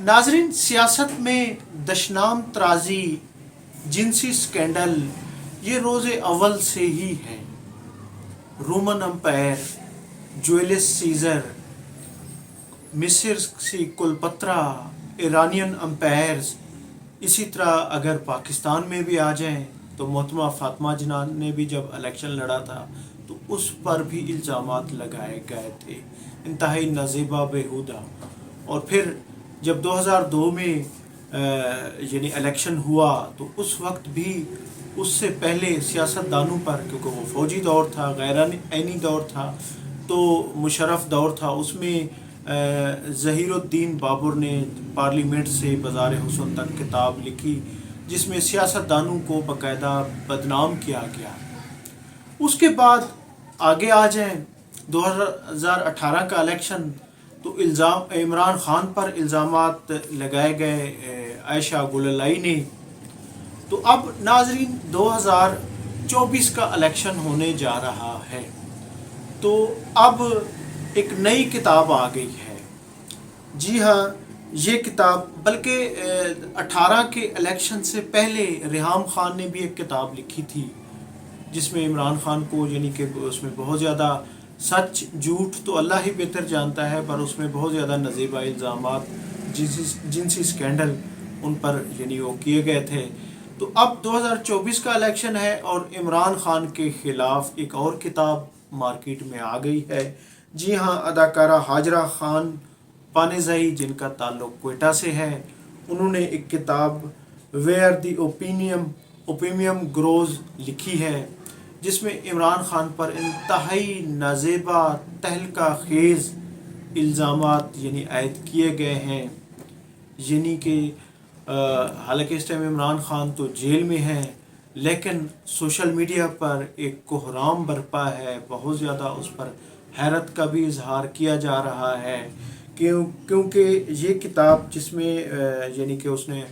नाजरीन, सियासत में दशनाम तराजी, जिनसी स्कैंडल ये रोज़े अव्वल से ही है। रोमन अम्पायर, जुलियस सीजर, मिस्र सी कुलपत्रा, ईरानियन अम्पायर्स, इसी तरह अगर पाकिस्तान में भी आ जाएं तो मोहतरमा फातिमा जिन्ना ने भी जब इलेक्शन लड़ा था तो उस पर भी इल्ज़ामात लगाए गए थे, इंतहाई नज़ीबा बेहुदा। और फिर जब 2002 में यानी इलेक्शन हुआ तो उस वक्त भी उससे पहले सियासतदानों पर, क्योंकि वो फौजी दौर था, गैर आइनी दौर था, तो मुशर्रफ दौर था, उसमें ज़हीरुद्दीन बाबर ने पार्लियामेंट से बाज़ार हुस्न तक किताब लिखी जिसमें सियासतदानों को बाकायदा बदनाम किया गया। उसके बाद आगे आ जाएं 2018 का इलेक्शन तो इमरान खान पर इल्ज़ामात लगाए गए आयशा गुललाई ने। तो अब नाजरीन 2024 का इलेक्शन होने जा रहा है तो अब एक नई किताब आ गई है। जी हाँ, ये किताब बल्कि 18 के इलेक्शन से पहले रिहाम खान ने भी एक किताब लिखी थी जिसमें इमरान खान को यानी कि उसमें बहुत ज़्यादा सच झूठ तो अल्लाह ही बेहतर जानता है, पर उसमें बहुत ज़्यादा नज़ीबा इल्ज़ामात, जिनसी स्कैंडल उन पर यानी वो किए गए थे। तो अब 2024 का इलेक्शन है और इमरान खान के ख़िलाफ़ एक और किताब मार्केट में आ गई है। जी हाँ, अदाकारा हाजरा खान पानेज़ई जिनका ताल्लुक़ क्वेटा से है, उन्होंने एक किताब वेयर द ओपिनियम ग्रोज लिखी है जिसमें इमरान खान पर इंतहाई नाज़ेबा तहलका खेज़ इल्ज़ामात यानी आयद किए गए हैं। यानी कि हालांकि इस टाइम इमरान खान तो जेल में है लेकिन सोशल मीडिया पर एक कोहराम बरपा है, बहुत ज़्यादा उस पर हैरत का भी इजहार किया जा रहा है क्योंकि ये किताब जिसमें यानी कि उसने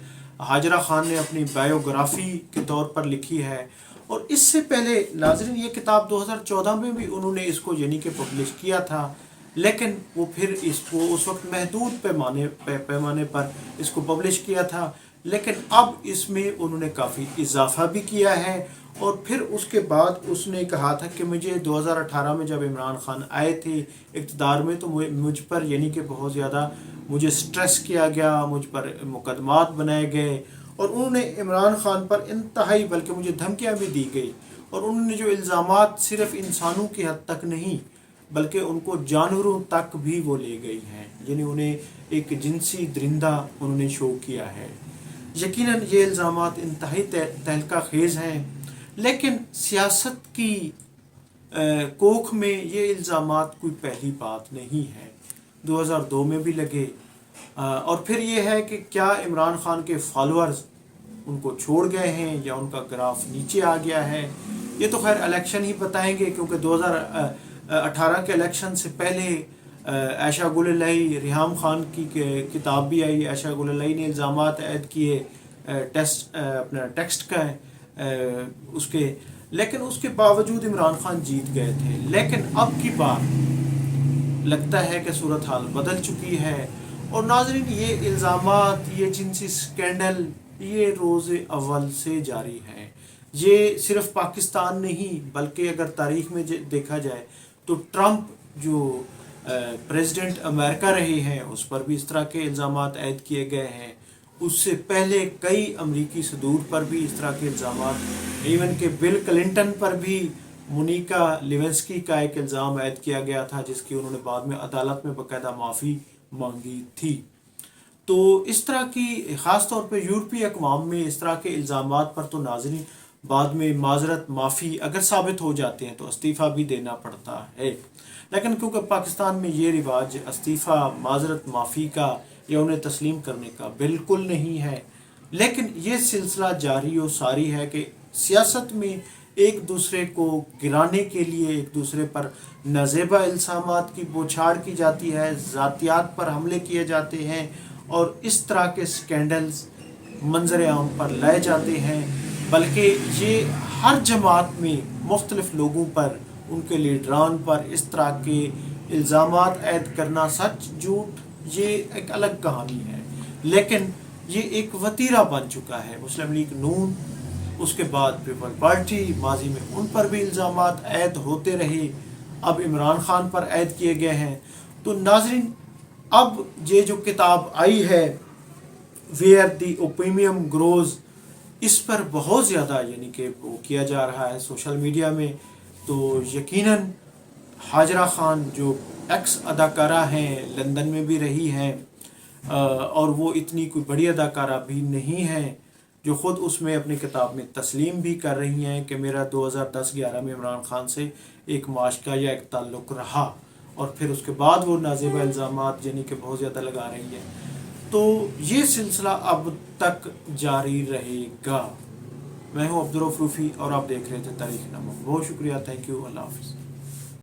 हाजरा खान ने अपनी बायोग्राफ़ी के तौर पर लिखी है। और इससे पहले नाजरीन ये किताब 2014 में भी उन्होंने इसको यानी कि पब्लिश किया था, लेकिन वो फिर इसको उस वक्त महदूद पैमाने पर इसको पब्लिश किया था, लेकिन अब इसमें उन्होंने काफ़ी इजाफा भी किया है। और फिर उसके बाद उसने कहा था कि मुझे 2018 में जब इमरान खान आए थे इक़्तिदार में तो मुझ पर यानी कि बहुत ज़्यादा मुझे स्ट्रेस किया गया, मुझ पर मुकदमात बनाए गए और उन्होंने इमरान खान पर इंतहाई बल्कि मुझे धमकियां भी दी गई। और उन्होंने जो इल्ज़ामात सिर्फ इंसानों की हद तक नहीं बल्कि उनको जानवरों तक भी वो ले गई हैं, यानी उन्हें एक जिनसी दरिंदा उन्होंने शो किया है। यकीनन ये इल्ज़ामात इंतहाई तहलका खेज़ हैं, लेकिन सियासत की कोख में ये इल्ज़ामात कोई पहली बात नहीं है, 2002 में भी लगे। और फिर ये है कि क्या इमरान खान के फॉलोअर्स उनको छोड़ गए हैं या उनका ग्राफ नीचे आ गया है, ये तो खैर इलेक्शन ही बताएंगे। क्योंकि 2018 के इलेक्शन से पहले आयशा गुललाई, रिहाम खान की किताब भी आई, आयशा गुललाई ने इल्ज़ामात ऐड किए अपना टेक्स्ट का उसके, लेकिन उसके बावजूद इमरान खान जीत गए थे। लेकिन अब की बार लगता है कि सूरत हाल बदल चुकी है और नाजरीन ये इल्ज़ामात, ये जिनसी स्कैंडल ये रोज़े अव्वल से जारी है। ये सिर्फ पाकिस्तान नहीं बल्कि अगर तारीख़ में देखा जाए तो ट्रंप जो प्रेसिडेंट अमेरिका रहे हैं उस पर भी इस तरह के इल्ज़ामात ऐड किए गए हैं। उससे पहले कई अमरीकी सदूर पर भी इस तरह के इल्ज़ामात, इवन के बिल क्लिंटन पर भी मोनिका लेविंस्की का एक इल्ज़ाम ऐड किया गया था जिसकी उन्होंने बाद में अदालत में बाकायदा माफ़ी मांगी थी। तो इस तरह की ख़ास तौर पे यूरोपीय अक़वाम में इस तरह के इल्ज़ामात पर तो नाज़रीन बाद में माजरत माफ़ी अगर साबित हो जाते हैं तो इस्तीफ़ा भी देना पड़ता है। लेकिन क्योंकि पाकिस्तान में ये रिवाज इस्तीफ़ा, माजरत माफ़ी का या उन्हें तस्लीम करने का बिल्कुल नहीं है, लेकिन ये सिलसिला जारी और सारी है कि सियासत में एक दूसरे को गिराने के लिए एक दूसरे पर नाज़ेबा इल्ज़ामात की बौछार की जाती है, ज़ातियात पर हमले किए जाते हैं और इस तरह के स्कैंडल्स मंजर आम पर लाए जाते हैं। बल्कि ये हर जमात में मुख्तलिफ लोगों पर, उनके लीडरान पर इस तरह के इल्ज़ामात ऐड करना, सच झूठ ये एक अलग कहानी है। لیکن یہ ایک وتیرہ بن چکا ہے. مسلم لیگ نون، اس کے بعد پیپل پارٹی، ماضی میں ان پر بھی الزامات عائد ہوتے رہے، اب عمران خان پر عائد کیے گئے ہیں. تو ناظرین، اب یہ جو کتاب آئی ہے ویئر دی اوپیمیم گروز، اس پر بہت زیادہ یعنی کہ وہ کیا جا رہا ہے سوشل میڈیا میں. تو یقیناً ہاجرہ خان جو ایکس اداکارہ ہیں، لندن میں بھی رہی ہیں، اور وہ اتنی کوئی بڑی اداکارہ بھی نہیں ہیں، جو خود اس میں اپنی کتاب میں تسلیم بھی کر رہی ہیں کہ میرا 2010-11 میں عمران خان سے ایک معاشقہ یا ایک تعلق رہا، اور پھر اس کے بعد وہ نازیبہ الزامات یعنی کہ بہت زیادہ لگا رہی ہے. تو یہ سلسلہ اب تک جاری رہے گا. میں ہوں عبدالرؤف روفی اور آپ دیکھ رہے تھے تاریخ نامہ. بہت شکریہ. Thank you. اللہ حافظ.